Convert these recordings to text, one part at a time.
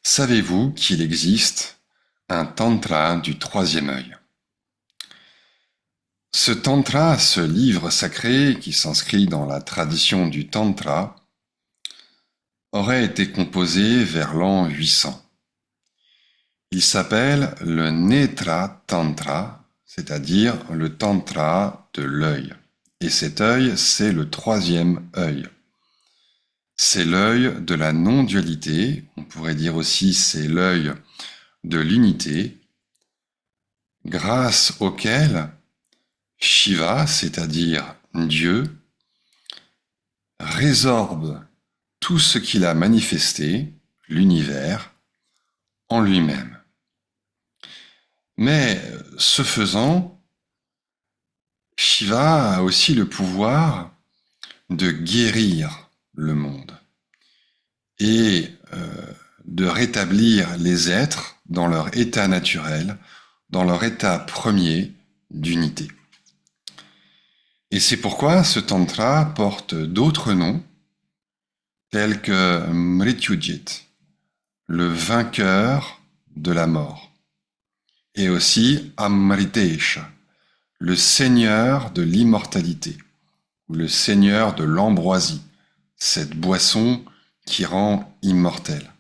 Savez-vous qu'il existe un tantra du troisième œil? Ce tantra, ce livre sacré qui s'inscrit dans la tradition du tantra, aurait été composé vers l'an 800. Il s'appelle le Netra Tantra, c'est-à-dire le tantra de l'œil. Et cet œil, c'est le troisième œil. C'est l'œil de la non-dualité, on pourrait dire aussi c'est l'œil de l'unité, grâce auquel Shiva, c'est-à-dire Dieu, résorbe tout ce qu'il a manifesté, l'univers, en lui-même. Mais ce faisant, Shiva a aussi le pouvoir de guérir le monde et de rétablir les êtres dans leur état naturel, dans leur état premier d'unité. Et c'est pourquoi ce tantra porte d'autres noms, tels que Mrityujit, le vainqueur de la mort, et aussi Amritesha, le seigneur de l'immortalité, ou le seigneur de l'ambroisie, cette boisson qui rend immortel.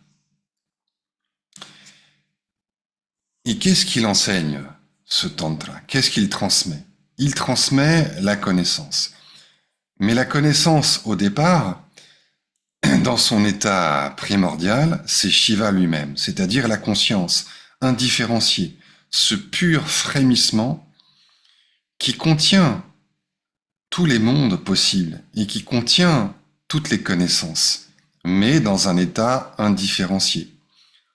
Et qu'est-ce qu'il enseigne, ce tantra? Qu'est-ce qu'il transmet? Il transmet la connaissance. Mais la connaissance, au départ, dans son état primordial, c'est Shiva lui-même, c'est-à-dire la conscience indifférenciée, ce pur frémissement qui contient tous les mondes possibles et qui contient toutes les connaissances, mais dans un état indifférencié,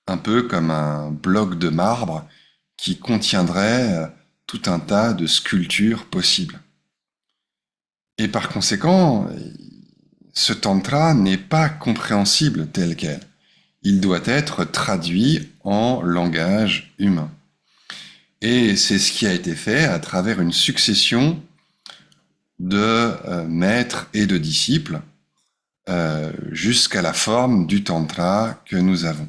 un peu comme un bloc de marbre qui contiendrait tout un tas de sculptures possibles. Et par conséquent, ce tantra n'est pas compréhensible tel quel. Il doit être traduit en langage humain. Et c'est ce qui a été fait à travers une succession de maîtres et de disciples jusqu'à la forme du tantra que nous avons.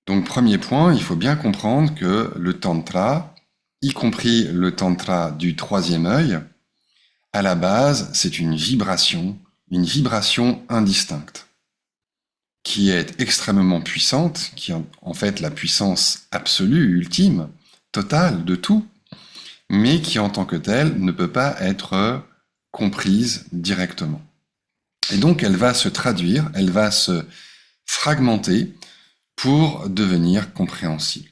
Donc, premier point, il faut bien comprendre que le tantra, y compris le tantra du troisième œil, à la base, c'est une vibration indistincte, qui est extrêmement puissante, qui est en fait la puissance absolue, ultime, totale de tout, mais qui en tant que telle ne peut pas être comprise directement. Et donc elle va se traduire, elle va se fragmenter pour devenir compréhensible.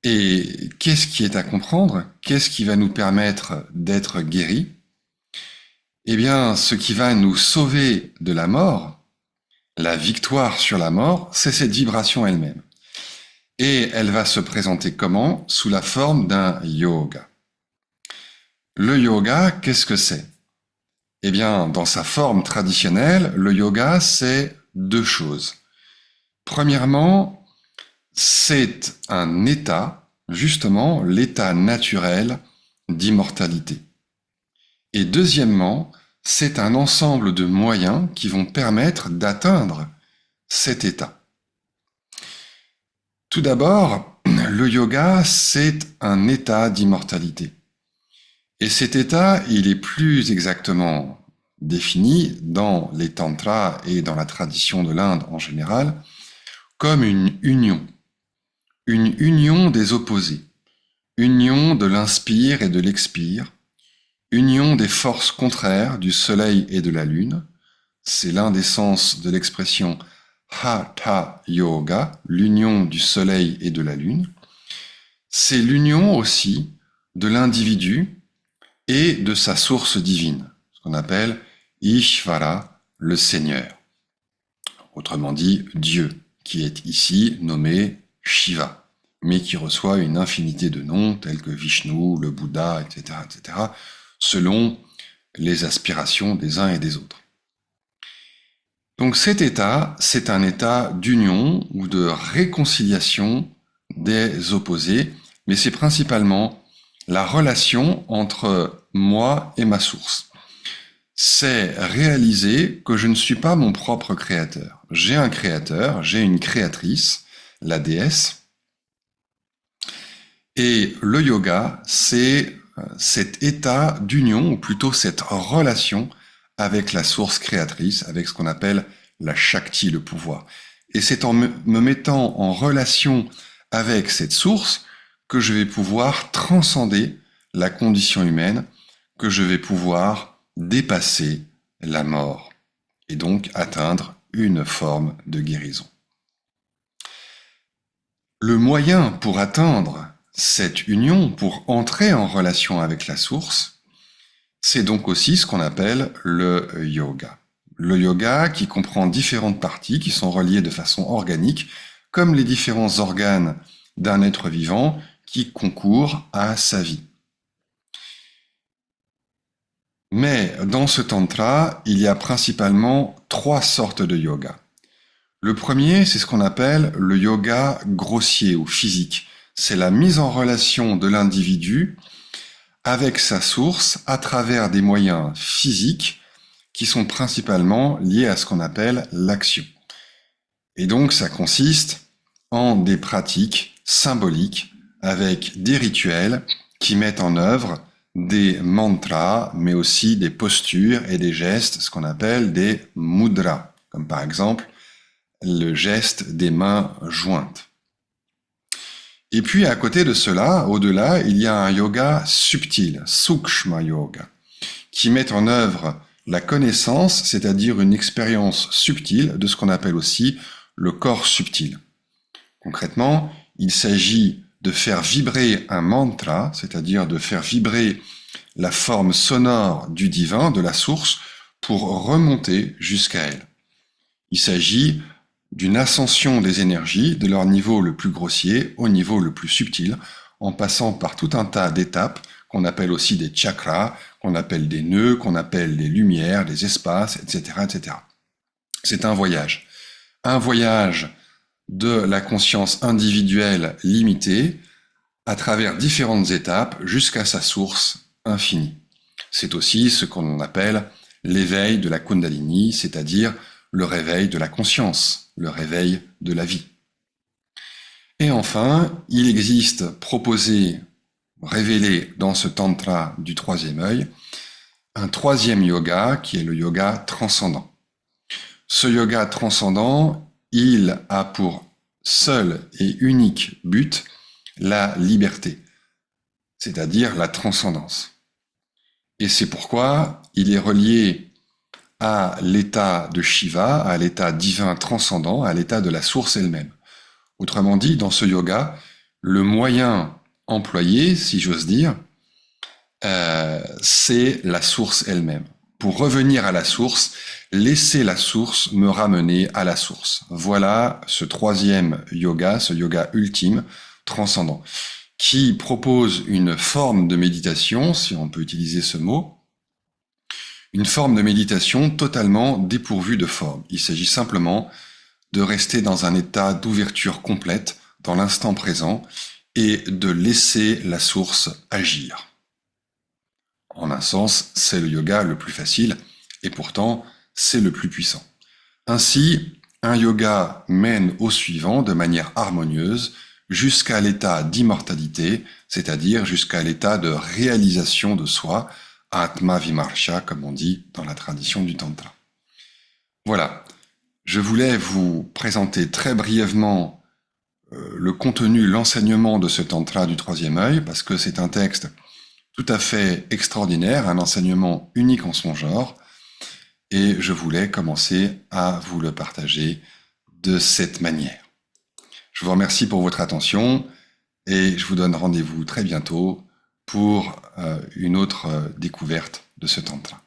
Et qu'est-ce qui est à comprendre? Qu'est-ce qui va nous permettre d'être guéris? Eh bien, ce qui va nous sauver de la mort, la victoire sur la mort, c'est cette vibration elle-même. Et elle va se présenter comment? Sous la forme d'un yoga. Le yoga, qu'est-ce que c'est? Eh bien, dans sa forme traditionnelle, le yoga, c'est deux choses. Premièrement, c'est un état, justement, l'état naturel d'immortalité. Et deuxièmement, c'est un ensemble de moyens qui vont permettre d'atteindre cet état. Tout d'abord, le yoga, c'est un état d'immortalité. Et cet état, il est plus exactement défini dans les tantras et dans la tradition de l'Inde en général comme une union des opposés, union de l'inspire et de l'expire, union des forces contraires du soleil et de la lune. C'est l'un des sens de l'expression Hatha Yoga, l'union du soleil et de la lune. C'est l'union aussi de l'individu et de sa source divine, ce qu'on appelle Ishvara, le Seigneur. Autrement dit, Dieu, qui est ici nommé Shiva, mais qui reçoit une infinité de noms tels que Vishnu, le Bouddha, etc., selon les aspirations des uns et des autres. Donc cet état, c'est un état d'union ou de réconciliation des opposés, mais c'est principalement la relation entre moi et ma source. C'est réaliser que je ne suis pas mon propre créateur. j'ai un créateur, j'ai une créatrice, la déesse. Et le yoga, c'est cet état d'union, ou plutôt cette relation avec la source créatrice, avec ce qu'on appelle la Shakti, le pouvoir. Et c'est en me mettant en relation avec cette source que je vais pouvoir transcender la condition humaine, que je vais pouvoir dépasser la mort et donc atteindre une forme de guérison. Le moyen pour atteindre cette union, pour entrer en relation avec la source, c'est donc aussi ce qu'on appelle le yoga. Le yoga qui comprend différentes parties qui sont reliées de façon organique, comme les différents organes d'un être vivant qui concourent à sa vie. Mais dans ce tantra, il y a principalement 3 sortes de yoga. Le premier, c'est ce qu'on appelle le yoga grossier ou physique. C'est la mise en relation de l'individu avec sa source à travers des moyens physiques qui sont principalement liés à ce qu'on appelle l'action. Et donc, ça consiste en des pratiques symboliques avec des rituels qui mettent en œuvre des mantras, mais aussi des postures et des gestes, ce qu'on appelle des mudras, comme par exemple le geste des mains jointes. Et puis à côté de cela, au-delà, il y a un yoga subtil, Sukshma Yoga, qui met en œuvre la connaissance, c'est-à-dire une expérience subtile de ce qu'on appelle aussi le corps subtil. Concrètement, il s'agit de faire vibrer un mantra, c'est-à-dire de faire vibrer la forme sonore du divin, de la source, pour remonter jusqu'à elle. Il s'agit d'une ascension des énergies de leur niveau le plus grossier au niveau le plus subtil, en passant par tout un tas d'étapes qu'on appelle aussi des chakras, qu'on appelle des nœuds, qu'on appelle des lumières, des espaces, etc., etc. C'est un voyage de la conscience individuelle limitée à travers différentes étapes jusqu'à sa source infinie. C'est aussi ce qu'on appelle l'éveil de la Kundalini, c'est-à-dire le réveil de la conscience, le réveil de la vie. Et enfin, il existe proposé, révélé dans ce tantra du 3e œil, un 3e yoga qui est le yoga transcendant. Ce yoga transcendant, il a pour seul et unique but la liberté, c'est-à-dire la transcendance. Et c'est pourquoi il est relié à l'état de Shiva, à l'état divin transcendant, à l'état de la source elle-même. Autrement dit, dans ce yoga, le moyen employé, si j'ose dire, c'est la source elle-même. Pour revenir à la source, laisser la source me ramener à la source. Voilà ce 3e yoga, ce yoga ultime, transcendant, qui propose une forme de méditation, si on peut utiliser ce mot, une forme de méditation totalement dépourvue de forme. Il s'agit simplement de rester dans un état d'ouverture complète, dans l'instant présent, et de laisser la source agir. En un sens, c'est le yoga le plus facile, et pourtant, c'est le plus puissant. Ainsi, un yoga mène au suivant de manière harmonieuse, jusqu'à l'état d'immortalité, c'est-à-dire jusqu'à l'état de réalisation de soi, Atma Vimarsha, comme on dit dans la tradition du Tantra. Voilà, je voulais vous présenter très brièvement le contenu, l'enseignement de ce Tantra du 3e œil, parce que c'est un texte tout à fait extraordinaire, un enseignement unique en son genre, et je voulais commencer à vous le partager de cette manière. Je vous remercie pour votre attention et je vous donne rendez-vous très bientôt pour une autre découverte de ce tantra.